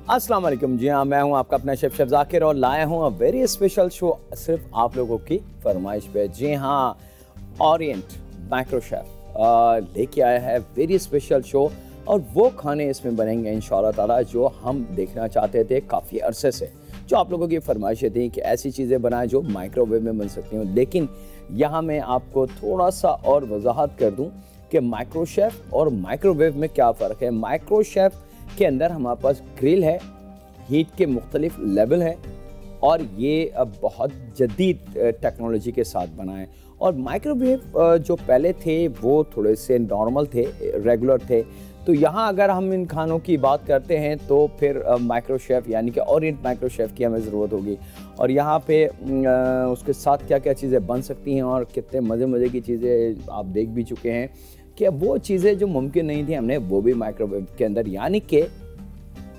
अस्सलाम वालेकुम। जी हाँ, मैं हूँ आपका अपना शेफ जाकिर और लाया हूँ अ वेरी स्पेशल शो सिर्फ आप लोगों की फरमाइश पे। जी हाँ, ओरिएंट माइक्रो शेफ लेके आया है वेरी स्पेशल शो और वो खाने इसमें बनेंगे इंशाल्लाह ताला जो हम देखना चाहते थे काफ़ी अरसे से, जो आप लोगों की फरमाइशें थी कि ऐसी चीज़ें बनाएं जो माइक्रोवेव में बन सकती हूँ। लेकिन यहाँ मैं आपको थोड़ा सा और वजाहत कर दूँ कि माइक्रो शेफ और माइक्रोवेव में क्या फ़र्क है। माइक्रो शेफ के अंदर हमारे पास ग्रिल है, हीट के मुख्तलिफ लेवल हैं और ये अब बहुत जदीद टेक्नोलॉजी के साथ बना है। और माइक्रोवेव जो पहले थे वो थोड़े से नॉर्मल थे, रेगुलर थे। तो यहाँ अगर हम इन खानों की बात करते हैं तो फिर माइक्रो शेफ यानी कि ओरिएंट माइक्रो शेफ की हमें ज़रूरत होगी। और यहाँ पे उसके साथ क्या क्या चीज़ें बन सकती हैं और कितने मज़े की चीज़ें आप देख भी चुके हैं कि अब वो चीज़ें जो मुमकिन नहीं थी हमने वो भी माइक्रोवेव के अंदर यानी कि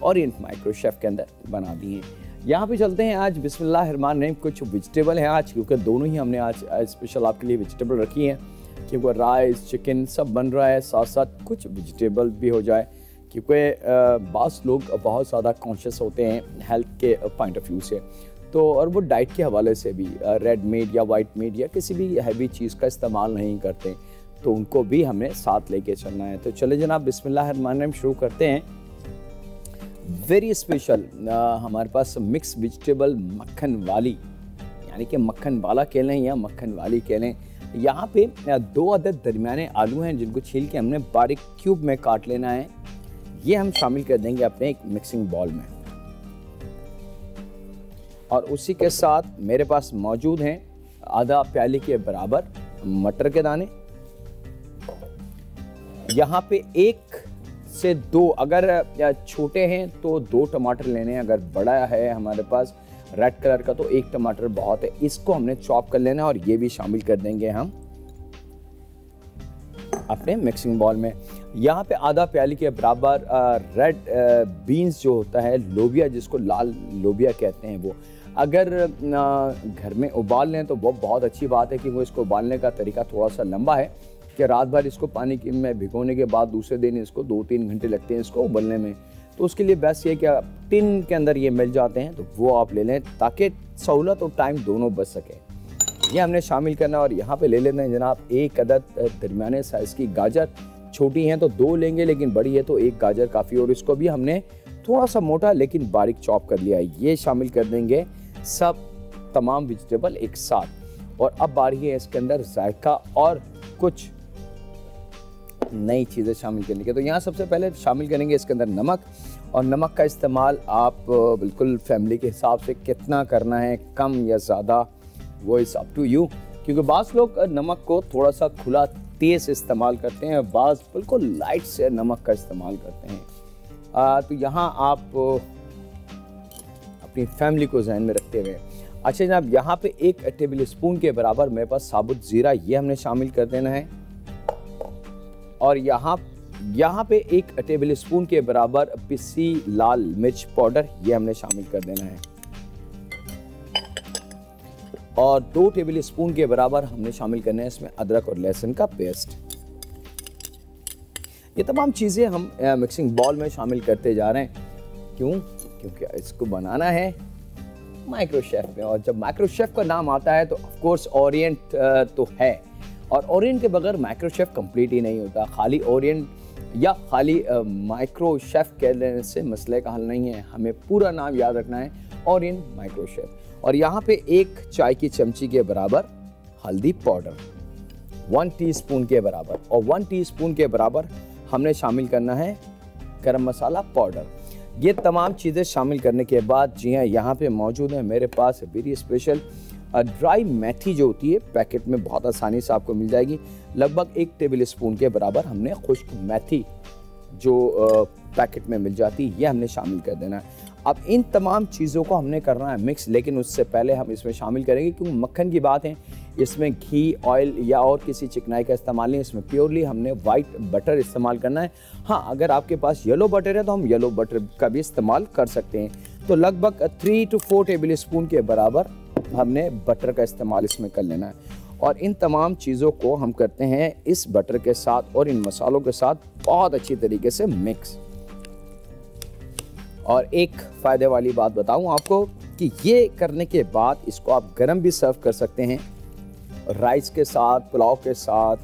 ओरिएंट माइक्रो शेफ के अंदर बना दी हैं। यहाँ पे चलते हैं आज बिस्मिल्लाहिर्रहमानिर्रहीम। कुछ वेजिटेबल हैं आज, क्योंकि दोनों ही हमने आज स्पेशल आपके लिए वेजिटेबल रखी हैं, क्योंकि राइस चिकन सब बन रहा है, साथ साथ कुछ वेजिटेबल भी हो जाए, क्योंकि बास लोग बहुत ज़्यादा कॉन्शियस होते हैं हेल्थ के पॉइंट ऑफ व्यू से। तो और वो डाइट के हवाले से भी रेड मीट या वाइट मीट या किसी भी हैवी चीज़ का इस्तेमाल नहीं करते, तो उनको भी हमें साथ लेके चलना है। तो चले जनाब बिस्मिल्लाहिर्रहमानिर्रहीम शुरू करते हैं। वेरी स्पेशल हमारे पास मिक्स वेजिटेबल मक्खन वाली यानी कि मक्खन वाला कह लें या मक्खन वाली कह लें। यहाँ पे 2 अदद दरमियाने आलू हैं जिनको छील के हमने बारीक क्यूब में काट लेना है। ये हम शामिल कर देंगे अपने एक मिक्सिंग बॉल में। और उसी के साथ मेरे पास मौजूद हैं आधा प्याली के बराबर मटर के दाने। यहाँ पे 1 से 2, अगर छोटे हैं तो 2 टमाटर लेने हैं, अगर बड़ा है हमारे पास रेड कलर का तो 1 टमाटर बहुत है। इसको हमने चॉप कर लेना है और ये भी शामिल कर देंगे हम अपने मिक्सिंग बॉल में। यहाँ पे आधा प्याली के बराबर रेड बीन्स जो होता है, लोबिया जिसको लाल लोबिया कहते हैं, वो अगर घर में उबाल लें तो वो बहुत अच्छी बात है, क्योंकि इसको उबालने का तरीका थोड़ा सा लंबा है कि रात भर इसको पानी में भिगोने के बाद दूसरे दिन इसको 2-3 घंटे लगते हैं इसको उबलने में। तो उसके लिए बेस्ट ये कि टिन के अंदर ये मिल जाते हैं तो वो आप ले लें, ताकि सहूलत और टाइम दोनों बच सके। ये हमने शामिल करना। और यहाँ पे ले लेते हैं जनाब 1 अदद दरमियाने साइज़ की गाजर। छोटी हैं तो 2 लेंगे, लेकिन बड़ी है तो 1 गाजर काफ़ी। और इसको भी हमने थोड़ा सा मोटा लेकिन बारीक चॉप कर लिया है। ये शामिल कर देंगे सब तमाम वेजिटेबल एक साथ। और अब बारी है इसके अंदर जायका और कुछ नई चीज़ें शामिल करने के। तो यहाँ सबसे पहले शामिल करेंगे इसके अंदर नमक। और नमक का इस्तेमाल आप बिल्कुल फैमिली के हिसाब से कितना करना है, कम या ज़्यादा, वो इज़ अप टू यू। क्योंकि बाज़ लोग नमक को थोड़ा सा खुला तेज़ इस्तेमाल करते हैं, बाज़ बिल्कुल लाइट से नमक का इस्तेमाल करते हैं। तो यहाँ आप अपनी फैमिली को जहन में रखते हुए अच्छा जनाब, यहाँ पे 1 टेबल स्पून के बराबर मेरे पास साबुत ज़ीरा, ये हमने शामिल कर देना है। और यहाँ पे 1 टेबल स्पून के बराबर पिसी लाल मिर्च पाउडर, ये हमने शामिल कर देना है। और 2 टेबल स्पून के बराबर हमने शामिल करना है इसमें अदरक और लहसुन का पेस्ट। ये तमाम चीज़ें हम मिक्सिंग बॉल में शामिल करते जा रहे हैं। क्यों? क्योंकि इसको बनाना है माइक्रो शेफ में। और जब माइक्रो शेफ का नाम आता है तो ऑफ कोर्स ओरिएंट तो है, और ओरिएंट के बगैर माइक्रो शेफ कंप्लीट ही नहीं होता। खाली ओरिएंट या खाली माइक्रो शेफ कह लेने से मसले का हल नहीं है, हमें पूरा नाम याद रखना है ओरिएंट माइक्रो शेफ। और यहाँ पे 1 चाय की चमची के बराबर हल्दी पाउडर, 1 टीस्पून के बराबर, और 1 टीस्पून के बराबर हमने शामिल करना है गरम मसाला पाउडर। ये तमाम चीज़ें शामिल करने के बाद जी हाँ, यहाँ पे मौजूद है मेरे पास वेरी स्पेशल ड्राई मेथी जो होती है, पैकेट में बहुत आसानी से आपको मिल जाएगी। लगभग 1 टेबल स्पून के बराबर हमने खुश्क मेथी जो पैकेट में मिल जाती है, ये हमने शामिल कर देना है। अब इन तमाम चीज़ों को हमने करना है मिक्स, लेकिन उससे पहले हम इसमें शामिल करेंगे, क्योंकि मक्खन की बात है, इसमें घी, ऑयल या और किसी चिकनाई का इस्तेमाल नहीं, इसमें प्योरली हमने वाइट बटर इस्तेमाल करना है। हाँ, अगर आपके पास येलो बटर है तो हम येलो बटर का भी इस्तेमाल कर सकते हैं। तो लगभग 3 to 4 टेबल स्पून के बराबर हमने बटर का इस्तेमाल इसमें कर लेना है। और इन तमाम चीज़ों को हम करते हैं इस बटर के साथ और इन मसालों के साथ बहुत अच्छी तरीके से मिक्स। और एक फ़ायदे वाली बात बताऊं आपको कि ये करने के बाद इसको आप गरम भी सर्व कर सकते हैं, राइस के साथ, पुलाव के साथ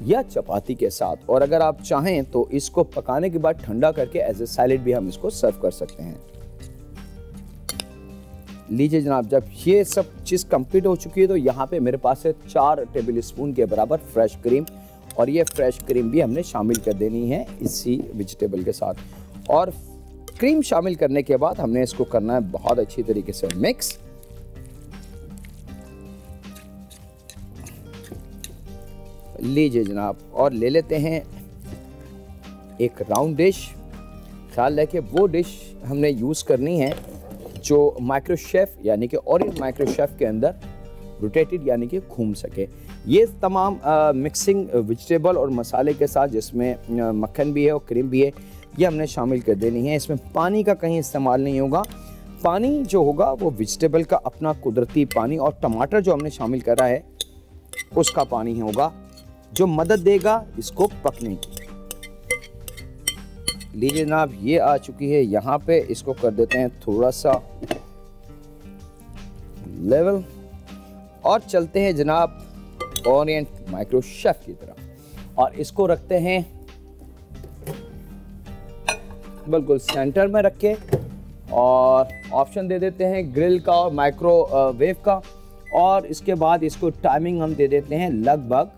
या चपाती के साथ। और अगर आप चाहें तो इसको पकाने के बाद ठंडा करके एज ए सैलेड भी हम इसको सर्व कर सकते हैं। लीजिए जनाब, जब ये सब चीज़ कंप्लीट हो चुकी है तो यहाँ पे मेरे पास है 4 टेबल स्पून के बराबर फ्रेश क्रीम, और ये फ्रेश क्रीम भी हमने शामिल कर देनी है इसी वेजिटेबल के साथ। और क्रीम शामिल करने के बाद हमने इसको करना है बहुत अच्छी तरीके से मिक्स। लीजिए जनाब, और ले लेते हैं एक राउंड डिश। ख्याल रखें वो डिश हमने यूज़ करनी है जो माइक्रो शेफ यानी कि ओरिएंट माइक्रो शेफ के अंदर रोटेटेड यानी कि घूम सके। ये तमाम मिक्सिंग वेजिटेबल और मसाले के साथ, जिसमें मक्खन भी है और क्रीम भी है, ये हमने शामिल कर देनी है। इसमें पानी का कहीं इस्तेमाल नहीं होगा। पानी जो होगा वो वेजिटेबल का अपना कुदरती पानी और टमाटर जो हमने शामिल करा है उसका पानी होगा, जो मदद देगा इसको पकने की। लीजिए जनाब, ये आ चुकी है यहाँ पे। इसको कर देते हैं थोड़ा सा लेवल और चलते हैं जनाब ओरिएंट माइक्रो शेफ की तरफ, और इसको रखते हैं बिल्कुल सेंटर में रख के, और ऑप्शन दे देते हैं ग्रिल का और माइक्रोवेव का। और इसके बाद इसको टाइमिंग हम दे देते हैं लगभग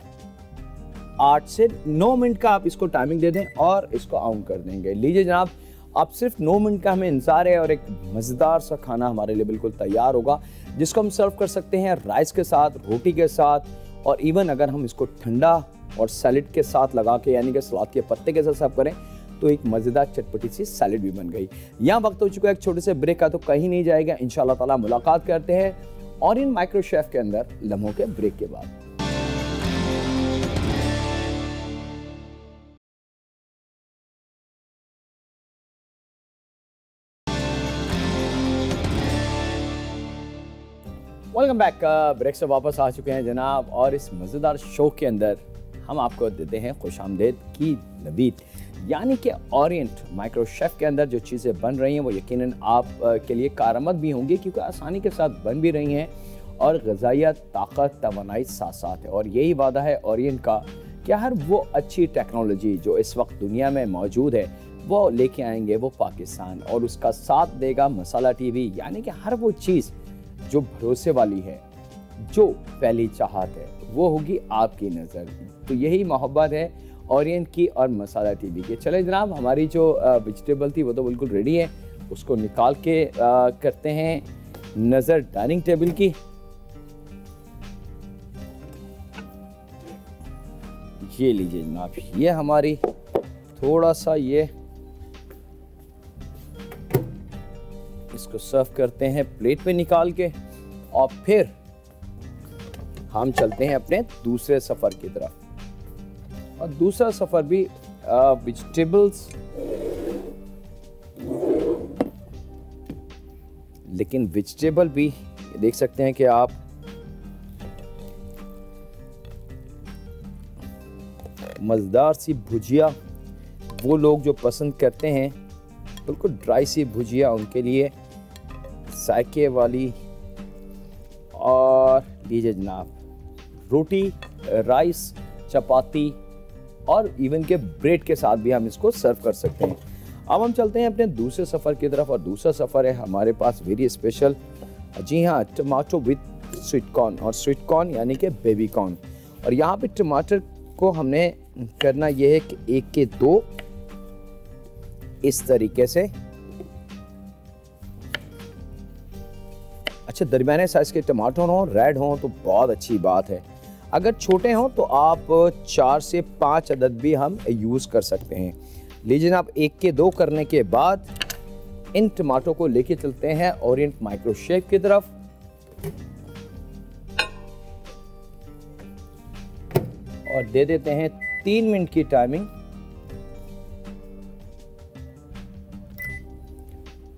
8 से 9 मिनट का आप इसको टाइमिंग दे दें और इसको ऑन कर देंगे। लीजिए जनाब, अब सिर्फ 9 मिनट का हमें इंतजार है और एक मज़ेदार सा खाना हमारे लिए बिल्कुल तैयार होगा, जिसको हम सर्व कर सकते हैं राइस के साथ, रोटी के साथ, और इवन अगर हम इसको ठंडा और सैलेड के साथ लगा के यानी कि सलाद के पत्ते के साथ सर्व करें तो एक मज़ेदार चटपटी सी सैलेड भी बन गई। यहाँ वक्त हो चुका है एक छोटे से ब्रेक का, तो कहीं नहीं जाएगा। इंशाल्लाह ताला मुलाकात करते हैं ओरिएंट माइक्रो शेफ के अंदर लम्हों के ब्रेक के बाद। Welcome back. ब्रेक से वापस आ चुके हैं जनाब, और इस मज़ेदार शो के अंदर हम आपको देते हैं खुशामदीद की नवीद, यानी कि ओरिएंट माइक्रो शेफ के अंदर जो चीज़ें बन रही हैं वो यकीनन आप के लिए कारआमद भी होंगी, क्योंकि आसानी के साथ बन भी रही हैं और ग़िज़ाइयत, ताकत, तवानाई साथ साथ है। और यही वादा है ओरिएंट का कि हर वो अच्छी टेक्नोलॉजी जो इस वक्त दुनिया में मौजूद है वो लेके आएंगे वो पाकिस्तान, और उसका साथ देगा मसाला टीवी, यानी कि हर वो चीज़ जो भरोसे वाली है, जो पहली चाहत है, वो होगी आपकी नज़र। तो यही मोहब्बत है ओरिएंट की और मसाला टीवी की। चले जनाब, हमारी जो वेजिटेबल थी वो तो बिल्कुल रेडी है, उसको निकाल के करते हैं नज़र डाइनिंग टेबल की। ये लीजिए जनाब, ये हमारी थोड़ा सा ये इसको सर्व करते हैं प्लेट पे निकाल के, और फिर हम चलते हैं अपने दूसरे सफ़र की तरफ। और दूसरा सफ़र भी वेजिटेबल्स, लेकिन वेजिटेबल भी देख सकते हैं कि आप मज़ेदार सी भुजिया, वो लोग जो पसंद करते हैं बिल्कुल ड्राई सी भुजिया, उनके लिए जायके वाली। और लीजिए जनाब, रोटी, राइस, चपाती और इवन के ब्रेड के साथ भी हम इसको सर्व कर सकते हैं। अब हम चलते हैं अपने दूसरे सफ़र की तरफ, और दूसरा सफ़र है हमारे पास वेरी स्पेशल, जी हाँ, टमाटो विद स्वीट कॉर्न, और स्वीट कॉर्न यानी कि बेबी कॉर्न। और यहाँ पे टमाटर को हमने करना यह है कि 1 के 2 इस तरीके से। अच्छा, दरमियाने साइज के टमाटर हों, रेड हों तो बहुत अच्छी बात है। अगर छोटे हों तो आप 4 से 5 अदद भी हम यूज़ कर सकते हैं। लीजिए आप 1 के 2 करने के बाद इन टमाटो को लेके चलते हैं ओरिएंट माइक्रो शेफ की तरफ। और दे देते हैं 3 मिनट की टाइमिंग।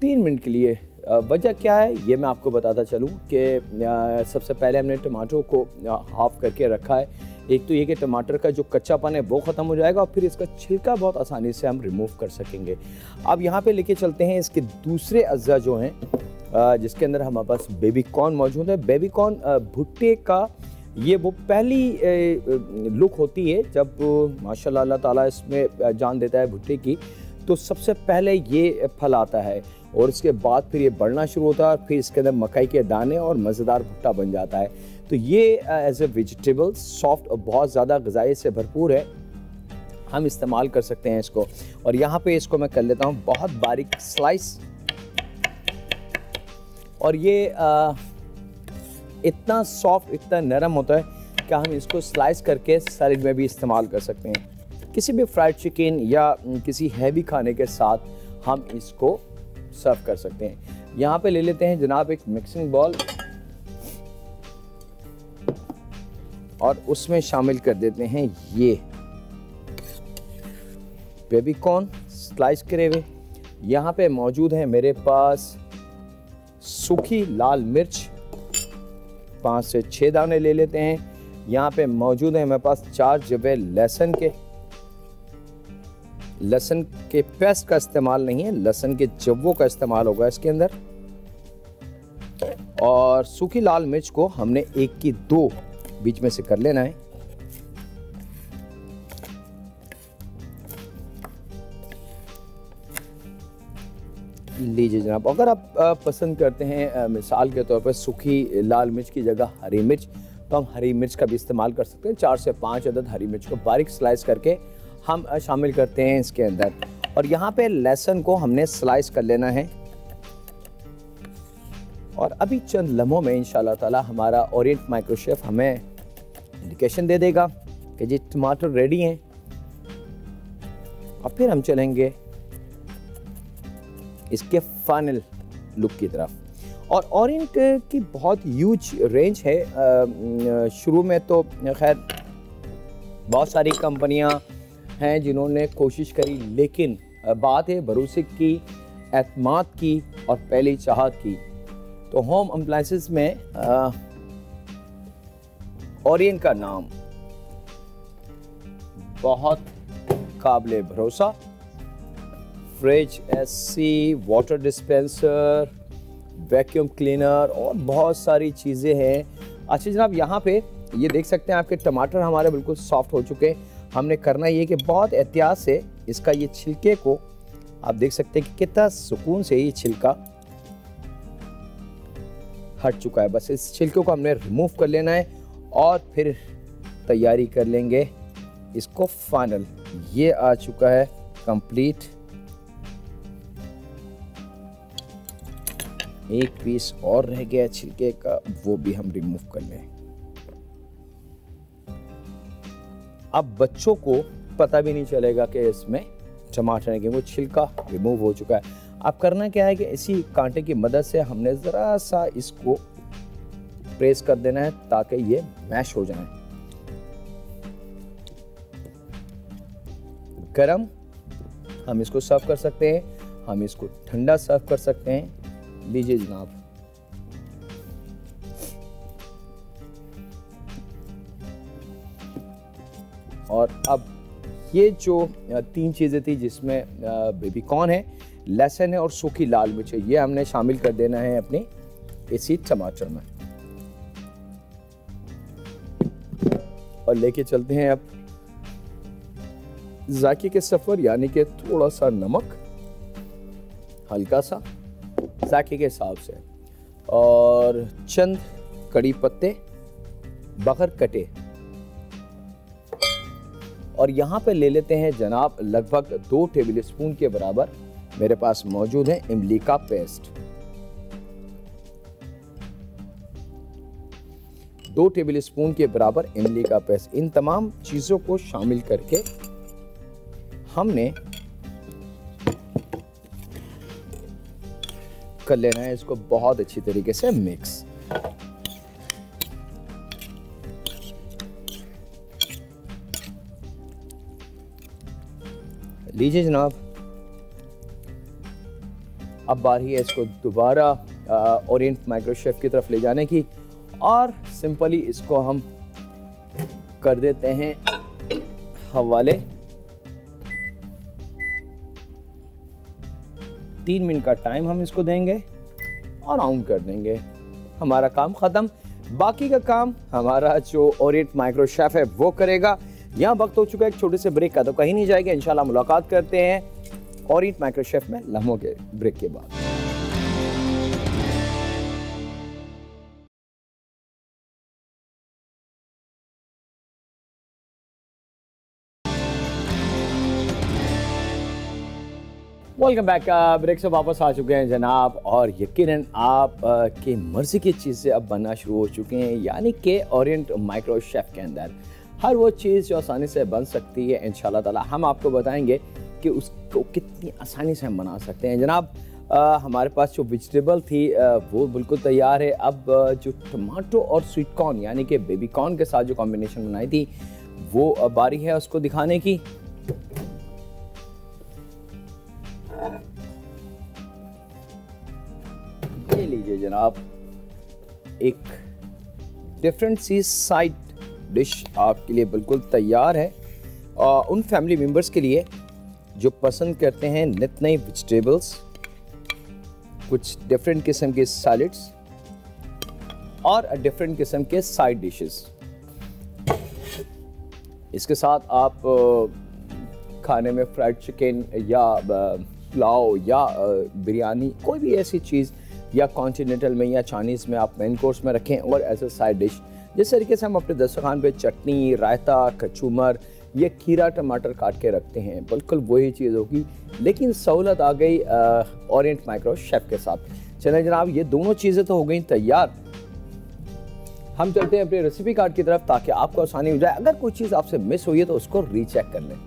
3 मिनट के लिए वजह क्या है ये मैं आपको बताता चलूँ कि सबसे पहले हमने टमाटो को हाफ करके रखा है। एक तो ये कि टमाटर का जो कच्चापन है वो ख़त्म हो जाएगा और फिर इसका छिलका बहुत आसानी से हम रिमूव कर सकेंगे। अब यहाँ पे लेके चलते हैं इसके दूसरे अज्जा जो हैं, जिसके अंदर हमारे पास बेबी कॉर्न मौजूद है। बेबी कॉर्न भुट्टे का ये वो पहली लुक होती है जब माशाल्लाह अल्लाह ताला इसमें जान देता है भुट्टे की, तो सबसे पहले ये फल आता है और इसके बाद फिर ये बढ़ना शुरू होता है और फिर इसके अंदर मकई के दाने और मज़ेदार भुट्टा बन जाता है। तो ये एज ए वेजिटेबल सॉफ्ट और बहुत ज़्यादा ग़िज़ाई से भरपूर है, हम इस्तेमाल कर सकते हैं इसको। और यहाँ पे इसको मैं कर लेता हूँ बहुत बारीक स्लाइस। और ये इतना सॉफ्ट, इतना नरम होता है कि हम इसको स्लाइस करके सैलेड में भी इस्तेमाल कर सकते हैं। किसी भी फ्राइड चिकन या किसी हैवी खाने के साथ हम इसको सर्व कर सकते हैं। यहाँ पे ले लेते हैं जनाब एक मिक्सिंग बॉल और उसमें शामिल कर देते हैं ये बेबी कॉर्न स्लाइस करे हुए। यहाँ पे मौजूद है मेरे पास सूखी लाल मिर्च, 5 से 6 दाने ले लेते हैं। यहाँ पे मौजूद है मेरे पास 4 जबे लहसुन के पेस्ट का इस्तेमाल नहीं है, लहसुन के जब्बों का इस्तेमाल होगा इसके अंदर। और सूखी लाल मिर्च को हमने 1 की 2 बीच में से कर लेना है। लीजिए जनाब, अगर आप पसंद करते हैं मिसाल के तौर पर सूखी लाल मिर्च की जगह हरी मिर्च, तो हम हरी मिर्च का भी इस्तेमाल कर सकते हैं। 4 से 5 अदद हरी मिर्च को बारीक स्लाइस करके हम शामिल करते हैं इसके अंदर। और यहाँ पे लहसुन को हमने स्लाइस कर लेना है। और अभी चंद लम्हों में इंशाल्लाह ताला हमारा ओरिएंट माइक्रो शेफ हमें इंडिकेशन दे देगा कि जी टमाटर रेडी हैं। और फिर हम चलेंगे इसके फाइनल लुक की तरफ। और ओरिएंट की बहुत ह्यूज रेंज है। शुरू में तो खैर बहुत सारी कंपनियां हैं जिन्होंने कोशिश करी, लेकिन बात है भरोसे की, एतमाद की और पहली चाहत की। तो होम अप्लायंसेस में ओरिएंट का नाम बहुत काबिले भरोसा। Fridge, AC, water dispenser, vacuum cleaner और बहुत सारी चीज़ें हैं। अच्छा जनाब, यहाँ पे ये देख सकते हैं आपके टमाटर हमारे बिल्कुल सॉफ्ट हो चुके हैं। हमने करना ये कि बहुत एहतियात से इसका ये छिलके को, आप देख सकते हैं कि कितना सुकून से ये छिलका हट चुका है। बस इस छिलके को हमने रिमूव कर लेना है और फिर तैयारी कर लेंगे इसको फाइनल। ये आ चुका है कंप्लीट। एक पीस और रह गया छिलके का, वो भी हम रिमूव कर लें। अब बच्चों को पता भी नहीं चलेगा कि इसमें टमाटर है, क्योंकि छिलका रिमूव हो चुका है। अब करना क्या है कि इसी कांटे की मदद से हमने ज़रा सा इसको प्रेस कर देना है ताकि ये मैश हो जाए। गरम हम इसको सर्व कर सकते हैं, हम इसको ठंडा सर्व कर सकते हैं। लीजिए जनाब, और अब ये जो 3 चीज़ें थी जिसमें बेबी कॉर्न है, लहसुन है और सूखी लाल मिर्च है, ये हमने शामिल कर देना है अपने इसी टमाटर में। और लेके चलते हैं अब जायके के सफ़र, यानी कि थोड़ा सा नमक, हल्का सा जायके के हिसाब से, और चंद कड़ी पत्ते बगैर कटे। और यहाँ पे ले लेते हैं जनाब लगभग 2 टेबल स्पून के बराबर मेरे पास मौजूद है इमली का पेस्ट। 2 टेबल स्पून के बराबर इमली का पेस्ट। इन तमाम चीज़ों को शामिल करके हमने कर लेना है इसको बहुत अच्छी तरीके से मिक्स। लीजिए जनाब, अब बारी है इसको दोबारा ओरिएंट माइक्रो शेफ की तरफ ले जाने की, और सिंपली इसको हम कर देते हैं हवाले। 3 मिनट का टाइम हम इसको देंगे और ऑन कर देंगे। हमारा काम खत्म। बाकी का काम हमारा जो ओरिएंट माइक्रो शेफ है वो करेगा। यहाँ वक्त हो चुका है एक छोटे से ब्रेक का, तो कहीं नहीं जाएगा। इंशाल्लाह मुलाकात करते हैं ओरिएंट माइक्रो शेफ में लम्हों के ब्रेक के बाद। Welcome back. ब्रेक से वापस आ चुके हैं जनाब, और यकीनन आप की मर्जी की चीज़ें अब बनना शुरू हो चुके हैं, यानी कि ओरिएंट माइक्रो शेफ के अंदर हर वो चीज़ जो आसानी से बन सकती है इंशाल्लाह ताला हम आपको बताएंगे कि उसको कितनी आसानी से हम बना सकते हैं। जनाब हमारे पास जो वेजिटेबल थी वो बिल्कुल तैयार है। अब जो टमाटो और स्वीट कॉर्न यानी कि बेबी कॉर्न के साथ जो कॉम्बिनेशन बनाई थी वो बारी है उसको दिखाने की। ये लीजिए जनाब, एक डिफरेंट सी साइड डिश आपके लिए बिल्कुल तैयार है। उन फैमिली मेंबर्स के लिए जो पसंद करते हैं नित नई वेजिटेबल्स, कुछ डिफरेंट किस्म के सैलड्स और डिफरेंट किस्म के साइड डिशेस। इसके साथ आप खाने में फ्राइड चिकन या पुलाव या बिरयानी, कोई भी ऐसी चीज़, या कॉन्टिनेंटल में या चाइनीज़ में आप मेन कोर्स में रखें और एज ए साइड डिश। जिस तरीके से हम अपने दस्तरखान पे चटनी, रायता, कचूमर या खीरा टमाटर काट के रखते हैं, बिल्कुल वही चीज़ होगी, लेकिन सहूलत आ गई ओरिएंट माइक्रो शेफ के साथ। चलें जनाब, ये दोनों चीज़ें तो हो गई तैयार। हम चलते हैं अपने रेसिपी कार्ड की तरफ ताकि आपको आसानी हो जाए। अगर कोई चीज़ आपसे मिस हुई है तो उसको रीचेक कर लें।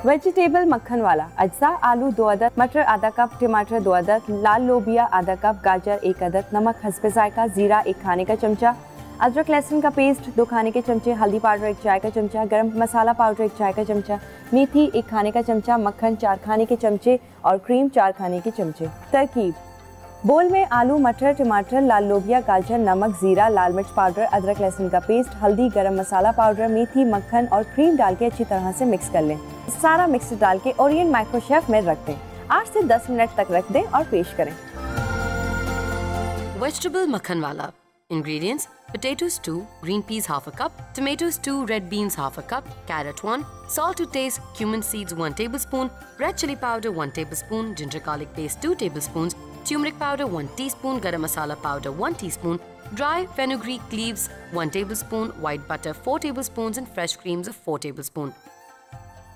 वेजिटेबल मक्खन वाला अज्जा: आलू 2 अदद, मटर आधा कप, टमाटर 2 अदद, लाल लोबिया आधा कप, गाजर 1 अदद, नमक हस्बे जायका, जीरा 1 खाने का चमचा, अदरक लहसुन का पेस्ट 2 खाने के चमचे, हल्दी पाउडर 1 चाय का चमचा, गरम मसाला पाउडर 1 चाय का चमचा, मेथी 1 खाने का चमचा, मक्खन 4 खाने के चमचे और क्रीम 4 खाने के चमचे। तरकीब: बोल में आलू, मटर, टमाटर, लाल लोबिया, गाजर, नमक, जीरा, लाल मिर्च पाउडर, अदरक लहसुन का पेस्ट, हल्दी, गरम मसाला पाउडर, मेथी, मक्खन और क्रीम डाल के अच्छी तरह से मिक्स कर लें। सारा मिक्स डाल के ओरिएंट माइक्रो शेफ में रख दें। 8 से 10 मिनट तक रख दें और पेश करें। वेजिटेबल मक्खन वाला ingredients: potato stew, green peas half a cup, tomato stew, red beans half a cup, carrot 1, salt to taste, cumin seeds 1 tablespoon, red chili powder 1 tablespoon, ginger garlic paste 2 tablespoons, turmeric powder 1 teaspoon, garam masala powder 1 teaspoon, dry fenugreek leaves 1 tablespoon, white butter 4 tablespoons and fresh creams of 4 tablespoon.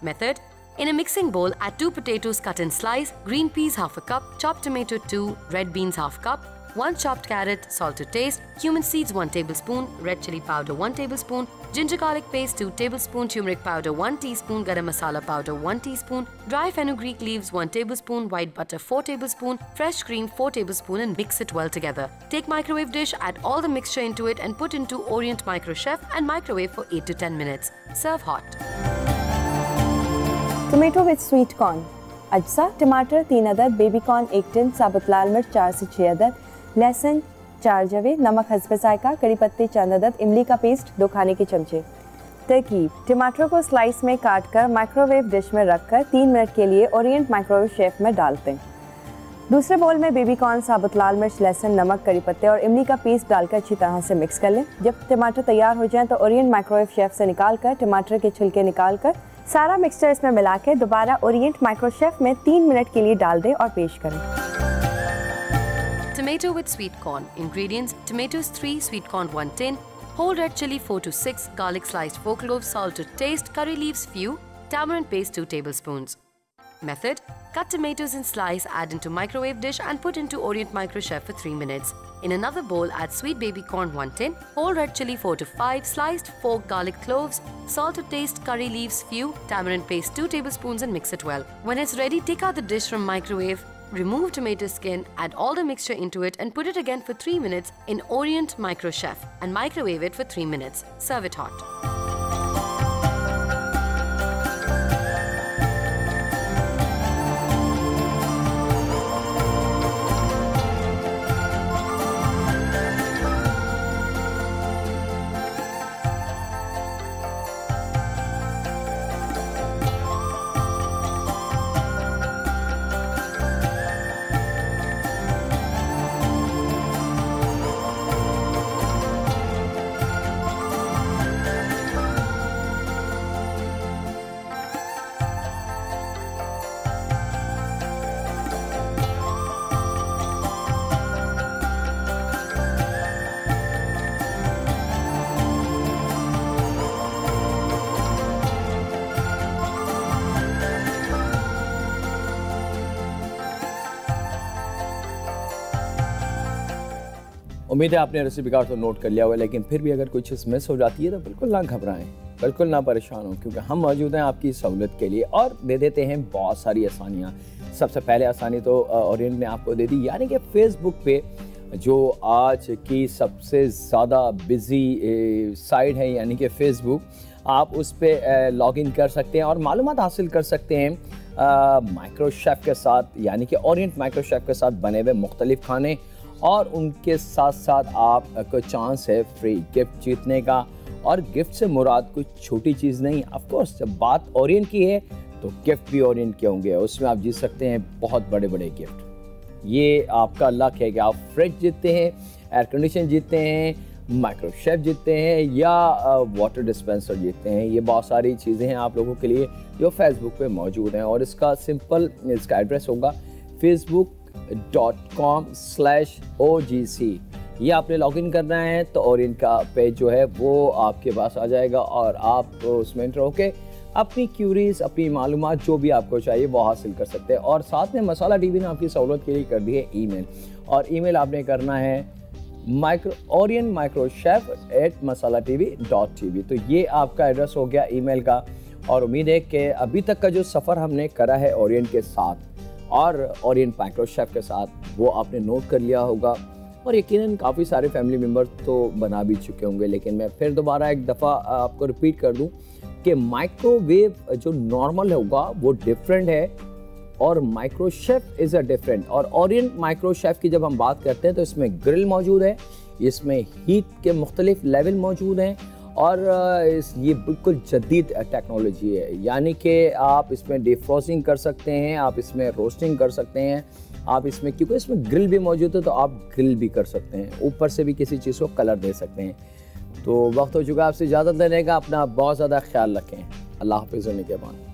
Method: in a mixing bowl, add 2 potatoes cut in slice, green peas half a cup, chopped tomato 2, red beans half cup, 1 chopped carrot, salt to taste, cumin seeds 1 tablespoon, red chili powder 1 tablespoon, ginger garlic paste 2 tablespoon, turmeric powder 1 teaspoon, garam masala powder 1 teaspoon, dry fenugreek leaves 1 tablespoon, white butter 4 tablespoon, fresh cream 4 tablespoon and mix it well together. Take microwave dish, add all the mixture into it and put into Orient Micro Chef and microwave for 8 to 10 minutes. Serve hot. Tomato with sweet corn अज्जा: टमाटर 3 अदद, baby corn 1 tin, साबुत लाल मिर्च 4 से 6 अदद, लहसुन 4 जवे, नमक हस्बे जायका, करी पत्ते चंद अदद, इमली का पेस्ट 2 खाने के चमचे। तरकीब: टमाटर को स्लाइस में काटकर माइक्रोवेव डिश में रखकर 3 मिनट के लिए ओरिएंट माइक्रोवेव शेफ में डालते हैं। दूसरे बोल में बेबी कॉर्न, साबुत लाल मिर्च, लहसुन, नमक, करी पत्ते और इमली का पेस्ट डालकर अच्छी तरह से मिक्स कर लें। जब टमाटर तैयार हो जाएं तो ओरिएंट माइक्रोवेव शेफ से निकालकर टमाटर के छिलके निकालकर सारा मिक्सचर इसमें मिला के दोबारा ओरिएंट माइक्रो शेफ में 3 मिनट के लिए डाल दें और पेश करें। Tomato with sweet corn. Ingredients: tomatoes 3, sweet corn 1 tin, whole red chili 4 to 6, garlic sliced 4 cloves, salt to taste, curry leaves few, tamarind paste 2 tablespoons. Method: cut tomatoes in slice, add into microwave dish and put into Orient Micro Chef for 3 minutes. In another bowl, add sweet baby corn 1 tin, whole red chili 4 to 5, sliced 4 garlic cloves, salt to taste, curry leaves few, tamarind paste 2 tablespoons and mix it well. When it's ready, take out the dish from microwave, remove tomato skin, add all the mixture into it and put it again for 3 minutes in Orient Micro Chef and microwave it for 3 minutes. Serve it hot. उम्मीद है आपने recipe card तो note कर लिया होगा, लेकिन फिर भी अगर कोई चीज़ मिस हो जाती है तो बिल्कुल ना घबराएं, बिल्कुल ना परेशान हो, क्योंकि हम मौजूद हैं आपकी सहूलत के लिए और दे देते हैं बहुत सारी आसानियाँ। सबसे पहले आसानी तो ओरिएंट ने आपको दे दी, यानी कि फेसबुक पे जो आज की सबसे ज़्यादा बिजी साइट है यानी कि फेसबुक, आप उस पर लॉग इन कर सकते हैं और मालूमात हासिल कर सकते हैं माइक्रो शेफ़ के साथ, यानी कि ओरिएंट माइक्रो शेफ़ के साथ बने हुए मुख्तलिफ खाने, और उनके साथ साथ आपको चांस है फ्री गिफ्ट जीतने का। और गिफ्ट से मुराद कुछ छोटी चीज़ नहीं, ऑफ कोर्स जब बात ओरिएंट की है तो गिफ्ट भी ओरिएंट के होंगे, उसमें आप जीत सकते हैं बहुत बड़े बड़े गिफ्ट। ये आपका लक है कि आप फ्रिज जीतते हैं, एयर कंडीशन जीतते हैं, माइक्रो शेफ जीतते हैं या वाटर डिस्पेंसर जीतते हैं। ये बहुत सारी चीज़ें हैं आप लोगों के लिए जो फेसबुक पे मौजूद हैं, और इसका एड्रेस होगा facebook.com/OGC। ये आपने लॉगिन करना है तो ओरिएंट का पेज जो है वो आपके पास आ जाएगा और आप उसमें एंटर होके अपनी क्यूरीज, अपनी मालूमात जो भी आपको चाहिए वो हासिल कर सकते हैं। और साथ में मसाला टीवी ने आपकी सहूलत के लिए कर दी है ईमेल, और ईमेल आपने करना है orient-microchef@masala-tv.tv। तो ये आपका एड्रेस हो गया ईमेल का। और उम्मीद है कि अभी तक का जो सफ़र हमने करा है ओरिएंट के साथ और ओरिएंट माइक्रो शेफ के साथ, वो आपने नोट कर लिया होगा, और यकीनन काफ़ी सारे फैमिली मेम्बर्स तो बना भी चुके होंगे। लेकिन मैं फिर दोबारा एक दफ़ा आपको रिपीट कर दूं कि माइक्रोवेव जो नॉर्मल होगा वो डिफरेंट है और micro chef is a different. और ओरिएंट माइक्रो शेफ की जब हम बात करते हैं तो इसमें ग्रिल मौजूद है, इसमें हीट के मुख्तलिफ लेवल मौजूद हैं, और ये बिल्कुल जदीद टेक्नोलॉजी है, यानी कि आप इसमें डिफ्रॉस्टिंग कर सकते हैं, आप इसमें रोस्टिंग कर सकते हैं, आप इसमें, क्योंकि इसमें ग्रिल भी मौजूद है तो आप ग्रिल भी कर सकते हैं, ऊपर से भी किसी चीज़ को कलर दे सकते हैं। तो वक्त हो चुका है आपसे इजाज़त लेने का, अपना बहुत ज़्यादा ख्याल रखें। अल्लाह हाफ़िज़ होने के बाद।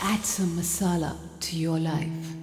Add some masala to your life.